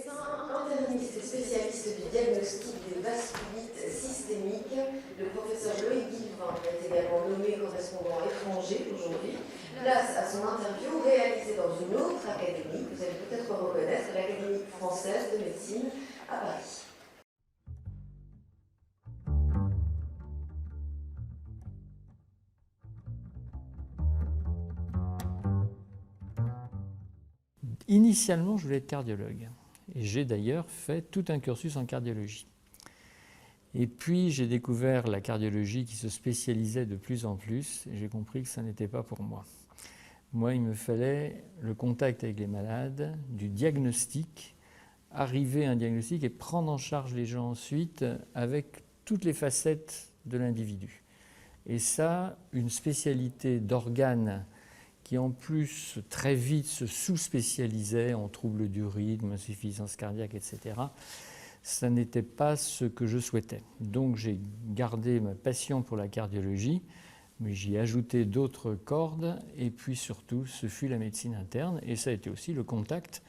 médecin interniste et spécialiste du diagnostic des vasculites systémiques, le professeur Loïc Guilvin est également nommé correspondant étranger aujourd'hui. Place à son interview réalisée dans une autre académie, vous allez peut-être reconnaître, l'Académie française de médecine à Paris. Initialement, je voulais être cardiologue. Et j'ai d'ailleurs fait tout un cursus en cardiologie. Et puis, j'ai découvert la cardiologie qui se spécialisait de plus en plus, et j'ai compris que ça n'était pas pour moi. Moi, il me fallait le contact avec les malades, du diagnostic, arriver à un diagnostic et prendre en charge les gens ensuite avec toutes les facettes de l'individu. Et ça, une spécialité d'organes qui en plus très vite se sous-spécialisait en troubles du rythme, insuffisance cardiaque, etc., ça n'était pas ce que je souhaitais. Donc j'ai gardé ma passion pour la cardiologie, mais j'y ai ajouté d'autres cordes, et puis surtout, ce fut la médecine interne, et ça a été aussi le contact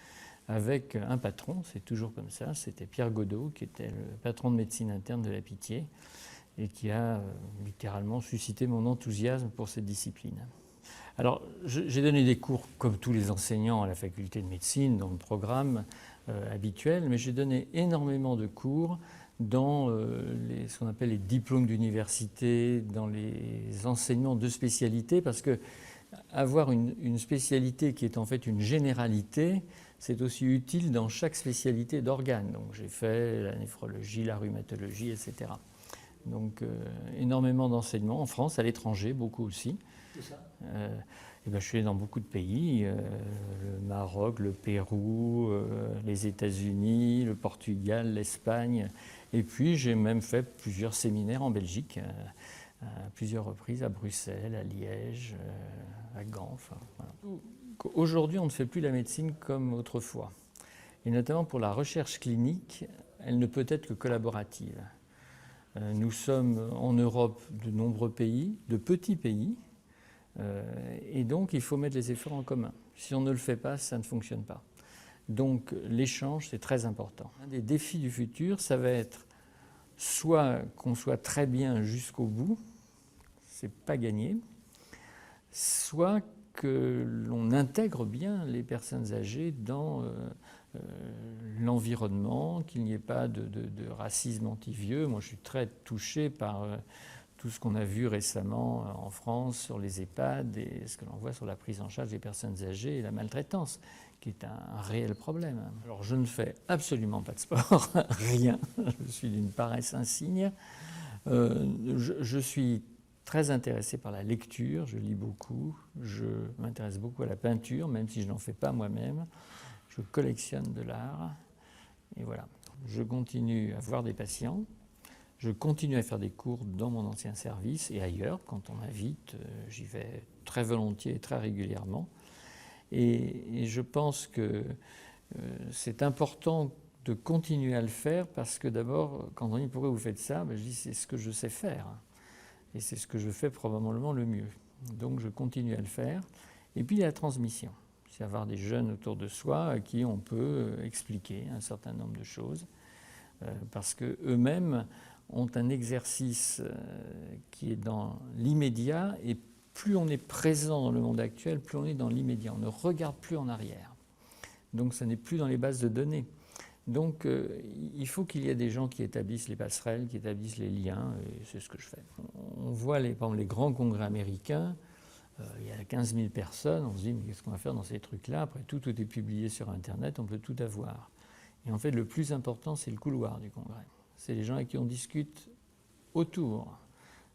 avec un patron, c'est toujours comme ça, c'était Pierre Godot, qui était le patron de médecine interne de la Pitié, et qui a littéralement suscité mon enthousiasme pour cette discipline. Alors, j'ai donné des cours comme tous les enseignants à la faculté de médecine, dans le programme habituel, mais j'ai donné énormément de cours dans ce qu'on appelle les diplômes d'université, dans les enseignements de spécialité, parce que avoir une spécialité qui est en fait une généralité, c'est aussi utile dans chaque spécialité d'organe. Donc j'ai fait la néphrologie, la rhumatologie, etc. Donc énormément d'enseignements en France, à l'étranger, beaucoup aussi. C'est ça. Et ben, je suis allé dans beaucoup de pays, le Maroc, le Pérou, les États-Unis, le Portugal, l'Espagne. Et puis j'ai même fait plusieurs séminaires en Belgique, à plusieurs reprises, à Bruxelles, à Liège, à Gand. Enfin, voilà. Aujourd'hui, on ne fait plus la médecine comme autrefois. Et notamment pour la recherche clinique, elle ne peut être que collaborative. Nous sommes en Europe de nombreux pays, de petits pays, et donc il faut mettre les efforts en commun. Si on ne le fait pas, ça ne fonctionne pas. Donc l'échange, c'est très important. Un des défis du futur, ça va être soit qu'on soit très bien jusqu'au bout, c'est pas gagné, soit que l'on intègre bien les personnes âgées dans l'environnement, qu'il n'y ait pas de racisme anti-vieux. Moi, je suis très touché par tout ce qu'on a vu récemment en France sur les EHPAD et ce que l'on voit sur la prise en charge des personnes âgées et la maltraitance, qui est un réel problème. Alors, je ne fais absolument pas de sport, rien. Je suis d'une paresse insigne. Je suis très intéressé par la lecture, je lis beaucoup, je m'intéresse beaucoup à la peinture, même si je n'en fais pas moi-même. Je collectionne de l'art, et voilà. Je continue à voir des patients, je continue à faire des cours dans mon ancien service et ailleurs, quand on m'invite, j'y vais très volontiers et très régulièrement. Et je pense que c'est important de continuer à le faire parce que d'abord, quand on dit pourquoi vous faites ça, ben je dis c'est ce que je sais faire. Et c'est ce que je fais probablement le mieux. Donc je continue à le faire. Et puis il y a la transmission. C'est avoir des jeunes autour de soi à qui on peut expliquer un certain nombre de choses. Parce qu'eux-mêmes ont un exercice qui est dans l'immédiat. Et plus on est présent dans le monde actuel, plus on est dans l'immédiat. On ne regarde plus en arrière. Donc ça n'est plus dans les bases de données. Donc il faut qu'il y ait des gens qui établissent les passerelles, qui établissent les liens, et c'est ce que je fais. On voit par exemple, les grands congrès américains, il y a 15 000 personnes, on se dit mais qu'est-ce qu'on va faire dans ces trucs-là? Après tout est publié sur Internet, on peut tout avoir. Et en fait le plus important c'est le couloir du congrès. C'est les gens avec qui on discute autour,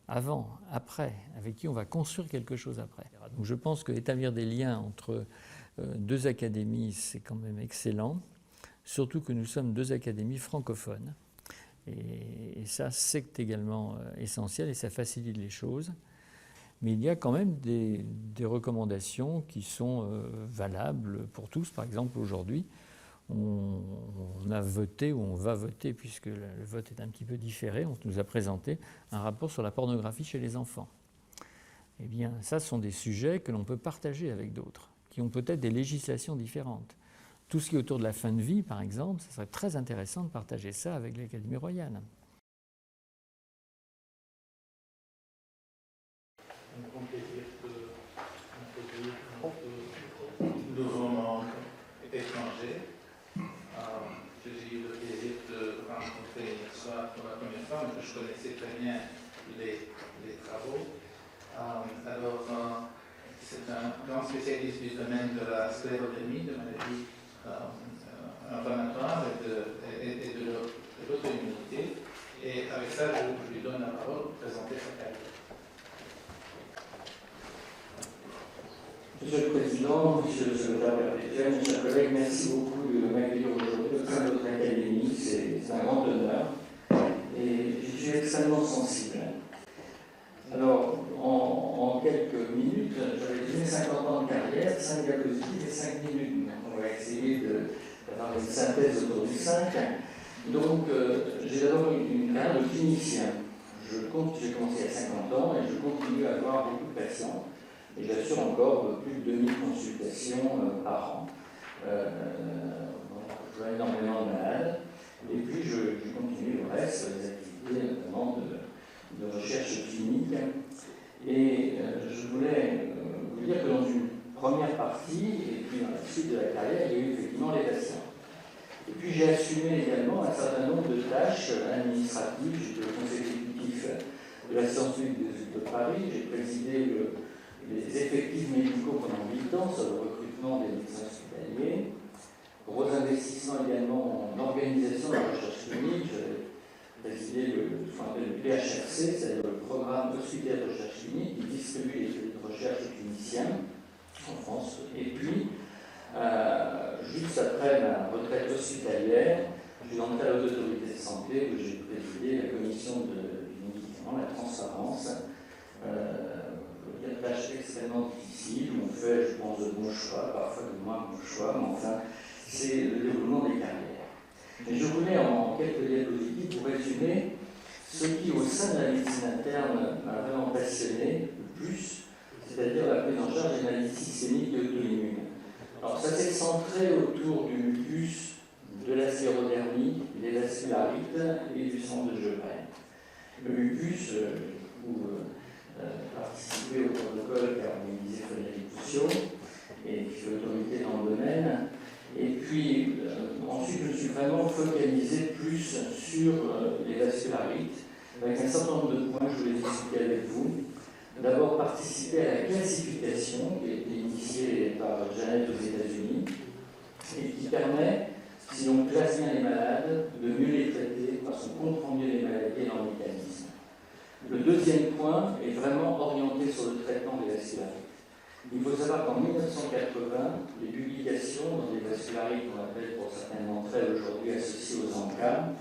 avant, après, avec qui on va construire quelque chose après. Donc je pense qu'établir des liens entre deux académies c'est quand même excellent. Surtout que nous sommes deux académies francophones. Et ça, c'est également essentiel et ça facilite les choses. Mais il y a quand même des recommandations qui sont valables pour tous. Par exemple, aujourd'hui, on a voté, ou on va voter, puisque le vote est un petit peu différé, on nous a présenté un rapport sur la pornographie chez les enfants. Eh bien, ça, ce sont des sujets que l'on peut partager avec d'autres, qui ont peut-être des législations différentes. tout ce qui est autour de la fin de vie, par exemple, ce serait très intéressant de partager ça avec l'Académie royale. Nouveau monde étranger. J'ai eu le plaisir de rencontrer hier soir pour la première fois, mais je connaissais très bien les travaux. C'est un grand spécialiste du domaine de la sclérodermie, de maladies inflammatoires et de l'auto-immunité. Et avec ça, je lui donne la parole pour présenter sa carrière. Monsieur le Président, Monsieur le Secrétaire perpétuel, mes chers collègues, merci beaucoup de m'accueillir aujourd'hui au sein de votre académie. C'est un grand honneur et je suis extrêmement sensible. Alors, en quelques minutes, j'avais résumé 50 ans de carrière, 5 diapositives et 5 minutes. Donc, on va essayer d'avoir une synthèse autour du 5. Donc, j'ai d'abord une carrière de clinicien. J'ai commencé à 50 ans et je continue à avoir beaucoup de patients. Et j'assure encore plus de 2000 consultations par an. Je vois énormément de malades. Et puis, je continue le reste, les activités notamment de recherche clinique. Et je voulais vous dire que dans une première partie, et puis dans la suite de la carrière, il y a eu effectivement les patients. Et puis, j'ai assumé également un certain nombre de tâches administratives. J'étais le conseiller exécutif de la Science publique de Paris. J'ai présidé les effectifs médicaux pendant 8 ans sur le recrutement des médecins hospitaliers, gros investissements également en organisation de la recherche clinique. J'ai présidé ce qu'on appelle le PHRC, c'est-à-dire le programme hospitalier de recherche clinique qui distribue les crédits de recherche aux cliniciens en France. Et puis, juste après ma retraite hospitalière, je suis entré à la Haute Autorité de Santé où j'ai présidé la commission du médicament, la transparence. Une tâche extrêmement difficile, on fait, je pense, de bons choix, parfois de moins bons choix, mais enfin, c'est le déroulement des carrières. Mais je voulais, en quelques diapositives, vous résumer ce qui, au sein de la médecine interne, m'a vraiment passionné le plus, c'est-à-dire la prise en charge des maladies systémiques et auto-immunes. Alors, ça s'est centré autour du lupus, de la sclérodermie, des vascularites et du sang de Sjögren. Le lupus, participer au protocole qui a organisé Frédéric Poussiot et qui fait autorité dans le domaine. Et puis, ensuite, je me suis vraiment focalisé plus sur les vascularites, avec un certain nombre de points que je voulais discuter avec vous. D'abord, participer à la classification qui a été initiée par Janet aux États-Unis et qui permet, si l'on classe bien les malades, de mieux les traiter parce qu'on comprend mieux les maladies et leurs mécanismes. Le deuxième point est vraiment orienté sur le traitement des vascularites. Il faut savoir qu'en 1980, les publications dans des vascularites qu'on appelle pour certaines d'entre elles aujourd'hui associées aux ANCA,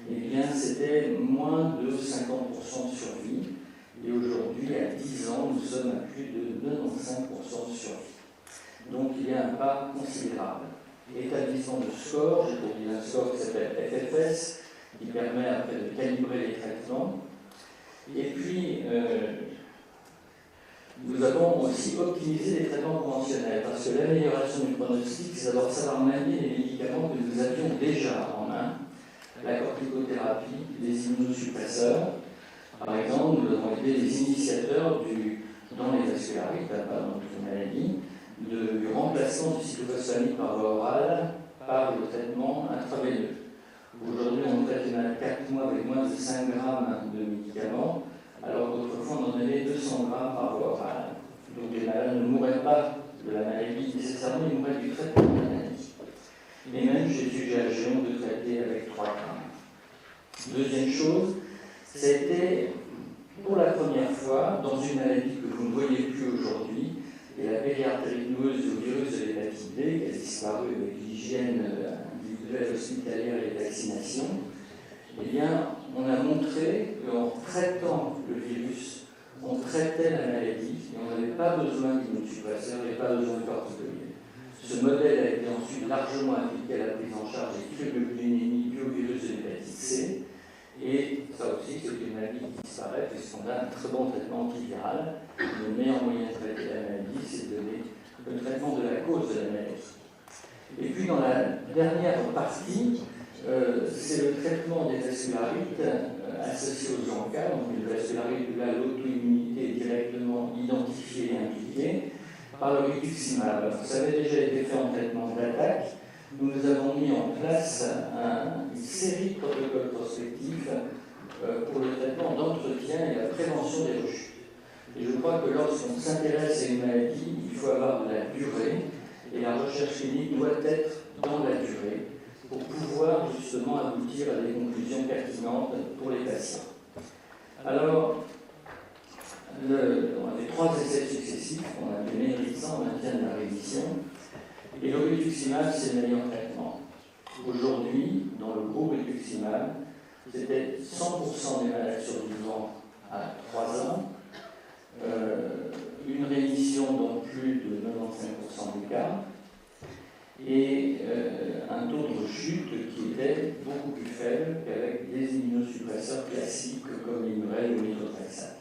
eh bien c'était moins de 50% de survie. Et aujourd'hui, à 10 ans, nous sommes à plus de 95% de survie. Donc il y a un pas considérable. Établissement de score, j'ai produit un score qui s'appelle FFS, qui permet après de calibrer les traitements. Et puis, nous avons aussi optimisé les traitements conventionnels, parce que l'amélioration du pronostic, c'est d'abord savoir manier les médicaments que nous avions déjà en main, la corticothérapie, les immunosuppresseurs. Par exemple, nous avons été les initiateurs dans les vascularites, pas dans toutes les maladies, du remplacement du cyclophosphamide par voie orale par le traitement intraveineux. Aujourd'hui, on traite les malades 4 mois avec moins de 5 grammes de médicaments, alors qu'autrefois, on en avait 200 grammes par voie orale. Donc les malades ne mourraient pas de la maladie nécessairement, ils mourraient du traitement de la maladie. Et même chez les sujets âgés, on peut traiter avec 3 grammes. Deuxième chose, c'était pour la première fois dans une maladie que vous ne voyez plus aujourd'hui, et la périartérite noueuse au virus de l'hépatite B, qui a disparu avec l'hygiène individuelle hospitalière et les vaccinations, eh bien, on a montré qu'en traitant le virus, on traitait la maladie et on n'avait pas besoin d'immunosuppresseurs, on n'avait pas besoin de corticoïdes. Ce modèle a été ensuite largement appliqué à la prise en charge des phlebotomies dues au virus de l'hépatite C. Et ça aussi, c'est une maladie qui disparaît puisqu'on a un très bon traitement antiviral. Le meilleur moyen de traiter la maladie, c'est de donner le traitement de la cause de la maladie. Et puis dans la dernière partie, c'est le traitement des vascularites associés aux ANCA. Donc les vascularites, là, l'auto-immunité est directement identifiée et impliquée par le rituximab. Ça avait déjà été fait en traitement d'attaque. Nous avons mis en place une série de protocoles prospectifs pour le traitement d'entretien et la prévention des rechutes. Et je crois que lorsqu'on s'intéresse à une maladie, il faut avoir de la durée, et la recherche clinique doit être dans la durée pour pouvoir justement aboutir à des conclusions pertinentes pour les patients. Alors, on a fait 3 essais successifs, on a fait Maîtrisant, maintien de la rémission, et le rituximab, c'est le meilleur traitement. Aujourd'hui, dans le groupe rituximab, c'était 100% des malades survivants à 3 ans, une rémission dans plus de 95% des cas, et un taux de rechute qui était beaucoup plus faible qu'avec des immunosuppresseurs classiques comme l'Immurel ou l'Hydrotrexate.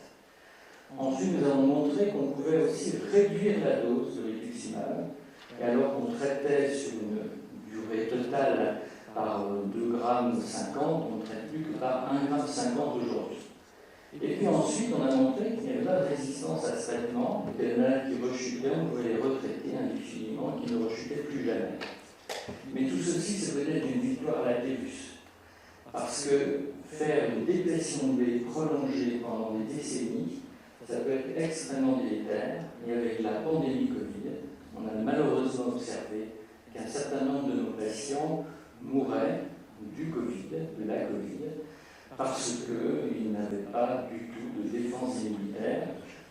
Ensuite, nous avons montré qu'on pouvait aussi réduire la dose de rituximab, et alors qu'on traitait sur une durée totale par 2,50 grammes, on ne traite plus que par 1,50 g aujourd'hui. Et puis ensuite, on a montré qu'il n'y avait pas de résistance à ce traitement, que les malades qui rechutaient, on pouvait les retraiter indéfiniment et qui ne rechutaient plus jamais. Mais tout ceci, c'est peut-être une victoire à la Tébus. Parce que faire une dépression B prolongée pendant des décennies, ça peut être extrêmement délétère. Et avec la pandémie Covid, on a malheureusement observé qu'un certain nombre de nos patients mouraient du Covid, de la Covid, parce qu'ils n'avaient pas du tout de défense immunitaire.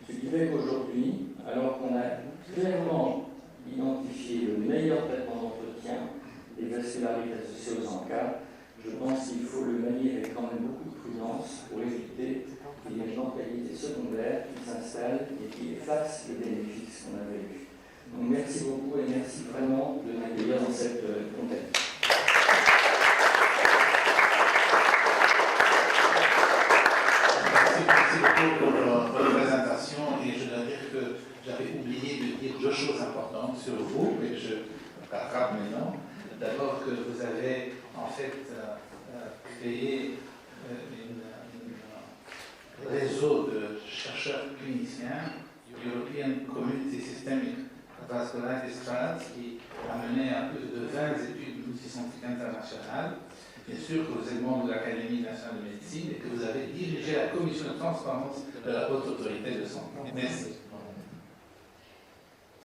Ce qui fait qu'aujourd'hui, alors qu'on a clairement identifié le meilleur traitement d'entretien des vascularites associées aux ANCA, je pense qu'il faut le manier avec quand même beaucoup de prudence pour éviter qu'il y ait une mentalité secondaire qui s'installe et qui efface les bénéfices qu'on avait eus. Donc merci beaucoup et merci vraiment de m'accueillir dans cette contexte. Merci beaucoup pour la présentation et je dois dire que j'avais oublié de dire 2 choses importantes sur vous et je rattrape maintenant. D'abord que vous avez en fait créé un réseau de chercheurs cliniciens, European Community Systemic Vasculitis Trials, qui a mené à plus de 20 études multiscientifiques internationales. Bien sûr que vous êtes membre de l'Académie nationale de médecine et que vous avez dirigé la commission de transparence de la Haute Autorité de Santé. Merci.